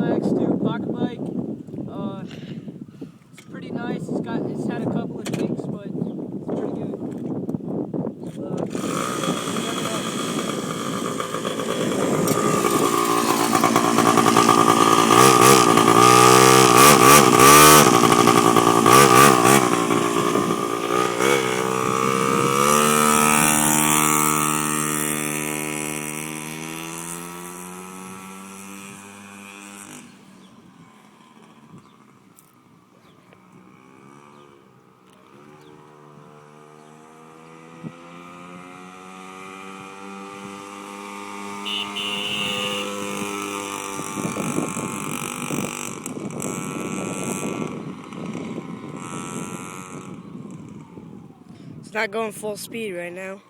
Yamaha X2 pocket bike. It's pretty nice. It's had a couple of kinks, but it's pretty good. It's not going full speed right now.